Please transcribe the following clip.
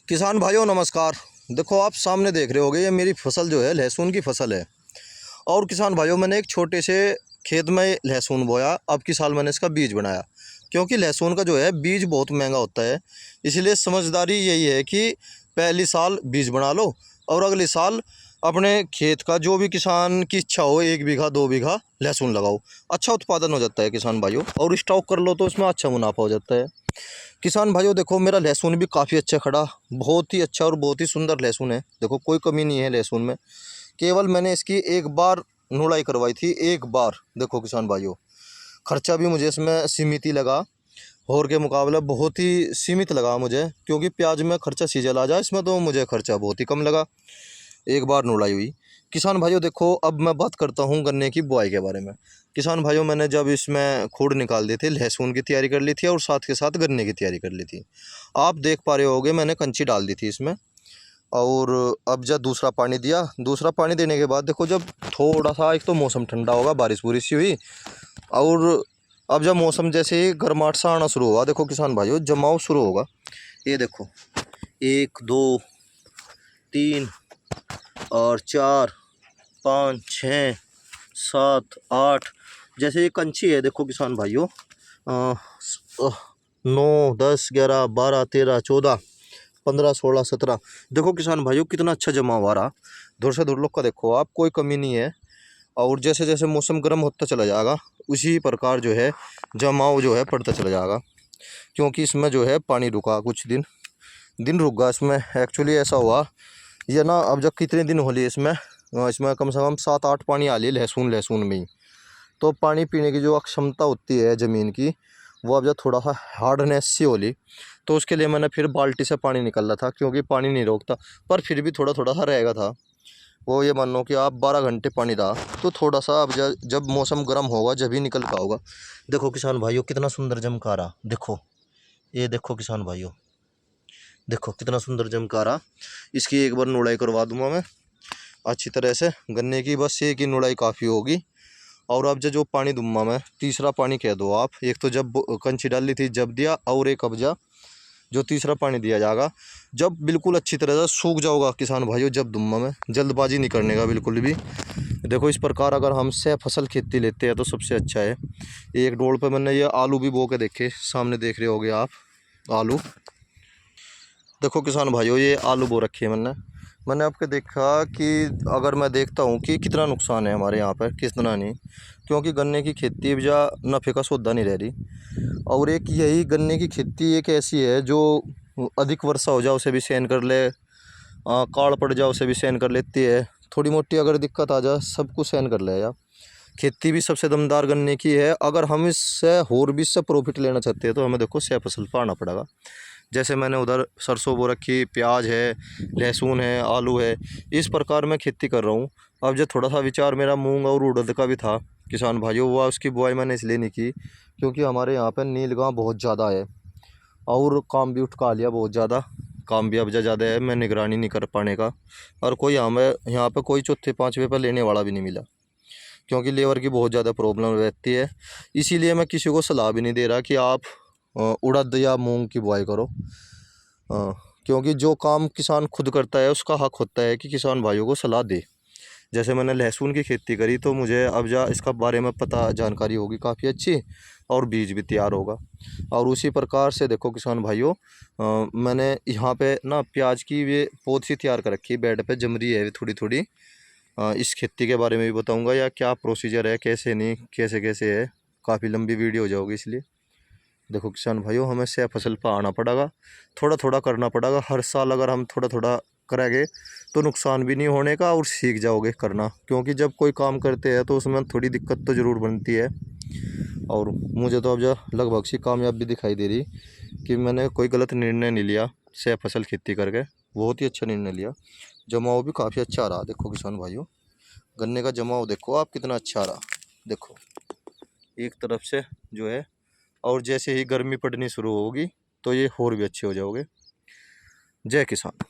किसान भाइयों नमस्कार। देखो आप सामने देख रहे होगे, ये मेरी फसल जो है लहसुन की फसल है। और किसान भाइयों मैंने एक छोटे से खेत में लहसुन बोया। अब की साल मैंने इसका बीज बनाया, क्योंकि लहसुन का जो है बीज बहुत महंगा होता है। इसलिए समझदारी यही है कि पहली साल बीज बना लो और अगले साल अपने खेत का जो भी किसान की इच्छा हो 1 बीघा 2 बीघा लहसुन लगाओ। अच्छा उत्पादन हो जाता है किसान भाइयों, और स्टॉक कर लो तो उसमें अच्छा मुनाफा हो जाता है। किसान भाइयों देखो, मेरा लहसुन भी काफ़ी अच्छा खड़ा, बहुत ही अच्छा और बहुत ही सुंदर लहसुन है। देखो कोई कमी नहीं है लहसुन में। केवल मैंने इसकी एक बार नुड़ाई करवाई थी, एक बार। देखो किसान भाइयों, खर्चा भी मुझे इसमें सीमित ही लगा, और के मुकाबले बहुत ही सीमित लगा मुझे, क्योंकि प्याज में खर्चा सीजल आ जाए, इसमें तो मुझे खर्चा बहुत ही कम लगा। एक बार नुड़ाई हुई। किसान भाइयों देखो, अब मैं बात करता हूँ गन्ने की बुआई के बारे में। किसान भाइयों मैंने जब इसमें खोड़ निकाल दी थी, लहसुन की तैयारी कर ली थी और साथ के साथ गन्ने की तैयारी कर ली थी। आप देख पा रहे होगे मैंने कंची डाल दी थी इसमें। और अब जब दूसरा पानी दिया, दूसरा पानी देने के बाद देखो, जब थोड़ा सा एक तो मौसम ठंडा होगा, बारिश बुरिश सी हुई, और अब जब मौसम जैसे ही गर्माहट सा आना शुरू हुआ, देखो किसान भाइयों जमाव शुरू होगा। ये देखो 1 2 3 और 4 5 6 7 8, जैसे ये कंची है। देखो किसान भाइयों 9 10 11 12 13 14 15 16 17, देखो किसान भाइयों कितना अच्छा जमाव आ रहा। दूर से दूर लोग का देखो आप, कोई कमी नहीं है। और जैसे जैसे मौसम गर्म होता चला जाएगा, उसी प्रकार जो है जमाव जो है पड़ता चला जाएगा। क्योंकि इसमें जो है पानी रुका, कुछ दिन दिन रुक गया इसमें। एक्चुअली ऐसा हुआ ये ना, अब जब कितने दिन हो लिए इसमें, इसमें कम से कम 7 8 पानी आ लिए लहसुन लहसुन में ही। तो पानी पीने की जो अक्षमता होती है ज़मीन की, वो अब जब थोड़ा सा हार्डनेस सी हो ली, तो उसके लिए मैंने फिर बाल्टी से पानी निकल रहा था, क्योंकि पानी नहीं रोकता, पर फिर भी थोड़ा थोड़ा सा रहेगा था। वो ये मान लो कि आप 12 घंटे पानी रहा, तो थोड़ा सा अब जब मौसम गर्म होगा जब ही निकल पाओगा। देखो किसान भाइयों कितना सुंदर जमकारा, देखो ये देखो किसान भाइयों, देखो कितना सुंदर जमकारा। इसकी एक बार नुड़ाई करवा दूंगा मैं अच्छी तरह से गन्ने की, बस एक ही नुड़ाई काफ़ी होगी। और अब जो पानी दूंगा मैं, तीसरा पानी कह दो आप, एक तो जब कंची डाली थी जब दिया, और एक अब जो तीसरा पानी दिया जाएगा जब बिल्कुल अच्छी तरह से सूख जाओगा किसान भाइयों, जब दूंगा मैं। जल्दबाजी नहीं करने का बिल्कुल भी। देखो इस प्रकार अगर हम से फसल खेती लेते हैं तो सबसे अच्छा है। एक डोल पे मैंने ये आलू भी बो के देखे, सामने देख रहे होगे आप आलू। देखो किसान भाइयों ये आलू बो रखे हैं मैंने आपके देखा कि अगर मैं देखता हूँ कि कितना नुकसान है हमारे यहाँ पर, कितना नहीं। क्योंकि गन्ने की खेती अब जा नफ़े का सौदा नहीं रह रही। और एक यही गन्ने की खेती एक ऐसी है जो अधिक वर्षा हो जाए उसे भी सहन कर ले, काड़ पड़ जाए उसे भी सहन कर लेती है, थोड़ी मोटी अगर दिक्कत आ जाए सब कुछ सहन कर ले यार। खेती भी सबसे दमदार गन्ने की है। अगर हम इससे और भी इससे प्रॉफिट लेना चाहते हैं तो हमें देखो सह फसल पाना पड़ेगा। जैसे मैंने उधर सरसों बो रखी, प्याज है, लहसुन है, आलू है, इस प्रकार मैं खेती कर रहा हूँ। अब जो थोड़ा सा विचार मेरा मूंग और उड़द का भी था किसान भाइयों, हुआ उसकी बुआई मैंने इसलिए नहीं की क्योंकि हमारे यहाँ पर नीलगांव बहुत ज़्यादा है, और काम भी उठका लिया बहुत ज़्यादा। काम भी अब ज़्यादा है, मैं निगरानी नहीं कर पाने का। और कोई हमें यहाँ पे कोई चौथे पाँचवें पर लेने वाला भी नहीं मिला, क्योंकि लेबर की बहुत ज़्यादा प्रॉब्लम रहती है। इसीलिए मैं किसी को सलाह भी नहीं दे रहा कि आप उड़द या मूंग की बुआई करो। क्योंकि जो काम किसान खुद करता है उसका हक होता है कि किसान भाइयों को सलाह दे। जैसे मैंने लहसुन की खेती करी तो मुझे अब इसका बारे में पता जानकारी होगी काफ़ी अच्छी, और बीज भी तैयार होगा। और उसी प्रकार से देखो किसान भाइयों, मैंने यहाँ पे ना प्याज की ये पौध सी तैयार कर रखी है, बेड पे जम रही है थोड़ी थोड़ी। इस खेती के बारे में भी बताऊंगा, या क्या प्रोसीजर है, कैसे नहीं कैसे कैसे है। काफ़ी लंबी वीडियो हो जाओगी इसलिए। देखो किसान भाइयों, हमें से फसल पर आना पड़ेगा, थोड़ा थोड़ा करना पड़ेगा हर साल। अगर हम थोड़ा थोड़ा करेंगे तो नुकसान भी नहीं होने का, और सीख जाओगे करना। क्योंकि जब कोई काम करते हैं तो उसमें थोड़ी दिक्कत तो ज़रूर बनती है। और मुझे तो अब जो लगभग सी कामयाबी दिखाई दे रही कि मैंने कोई गलत निर्णय नहीं लिया से फसल खेती करके, बहुत ही अच्छा निर्णय लिया। जमाव भी काफ़ी अच्छा आ रहा। देखो किसान भाइयों, गन्ने का जमाव देखो आप कितना अच्छा आ रहा। देखो एक तरफ से जो है, और जैसे ही गर्मी पड़नी शुरू होगी तो ये और भी अच्छे हो जाओगे। जय किसान।